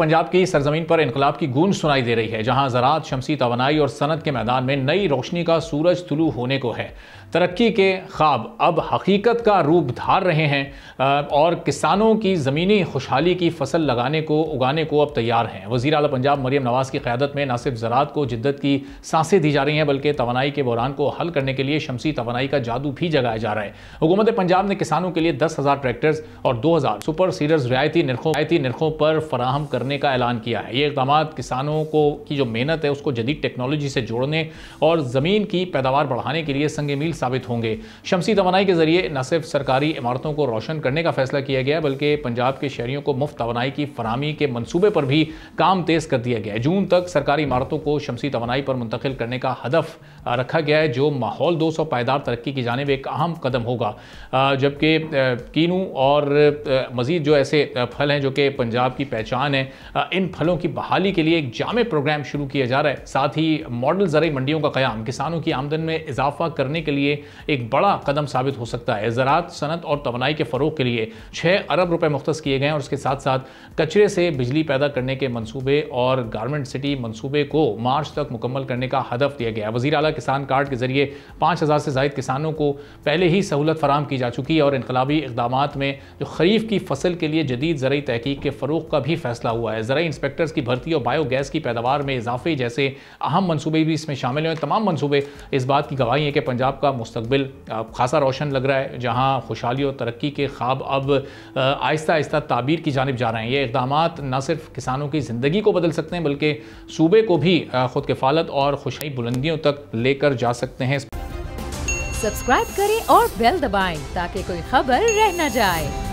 पंजाब की सरजमीन पर इनकलाब की गूंज सुनाई दे रही है, जहां ज़राअत, शमसी तवानाई और सनत के मैदान में नई रोशनी का सूरज तुलू होने को है। तरक्की के ख्वाब अब हकीकत का रूप धार रहे हैं और किसानों की ज़मीनी खुशहाली की फसल उगाने को अब तैयार हैं। वज़ीर आला पंजाब मरियम नवाज की क़यादत में न सिर्फ ज़राअत को जिद्दत की सांसें दी जा रही हैं, बल्कि तवानाई के बहरान को हल करने के लिए शमसी तवानाई का जादू भी जगाया जा रहा है। हुकूमत पंजाब ने किसानों के लिए 10,000 ट्रैक्टर्स और 2,000 सुपर सीडर्स रियायती निर्खों पर फराहम करने का ऐलान किया है। ये इक़दाम किसानों की जो मेहनत है उसको जदीद टेक्नोलॉजी से जोड़ने और ज़मीन की पैदावार बढ़ाने के लिए संग मील साबित होंगे। शमसी तवानाई के जरिए न सिर्फ सरकारी इमारतों को रोशन करने का फैसला किया गया है, बल्कि पंजाब के शहरियों को मुफ्त तवानाई की फराहमी के मंसूबे पर भी काम तेज कर दिया गया है। जून तक सरकारी इमारतों को शमसी तवानाई पर मुंतकिल करने का हदफ रखा गया है, जो माहौल 200 पायदार तरक्की की जानिब एक अहम कदम होगा। जबकि कीनू और मज़ीद जो ऐसे फल हैं जो कि पंजाब की पहचान है, इन फलों की बहाली के लिए एक जामे प्रोग्राम शुरू किया जा रहा है। साथ ही मॉडल ज़राई मंडियों का क़याम किसानों की आमदन में इजाफा करने के लिए एक बड़ा कदम साबित हो सकता है। ज़राअत, सनत और तवानाई के फ़रोग़ के लिए 6 अरब रुपए मुख्तस किए गए हैं और उसके साथ साथ कचरे से बिजली पैदा करने के मंसूबे और गारमेंट सिटी मंसूबे को मार्च तक मुकम्मल करने का हदफ दिया गया है। वज़ीर आला किसान कार्ड के जरिए 5,000 से ज़ायद किसानों को पहले ही सहूलत फराहम की जा चुकी है और इनकलाबी इक़दामात में जो खरीफ की फसल के लिए जदीद ज़राई तहकीक के फ़रोग़ का भी फैसला हुआ है। ज़राई इंस्पेक्टर्स की भर्ती और बायोगैस की पैदावार में इजाफे जैसे अहम मंसूबे भी इसमें शामिल हैं। तमाम मंसूबे इस बात की गवाही है कि पंजाब का मुस्तकबिल खासा रोशन लग रहा है, जहाँ खुशहाली और तरक्की के ख्वाब अब आहिस्ता आहिस्ता ताबीर की जानिब जा रहे हैं। ये इक़दामात न सिर्फ किसानों की ज़िंदगी को बदल सकते हैं, बल्कि सूबे को भी खुद किफ़ालत और खुशहाली बुलंदियों तक लेकर जा सकते हैं। सब्सक्राइब करें और बेल दबाएं ताकि कोई खबर रह न जाए।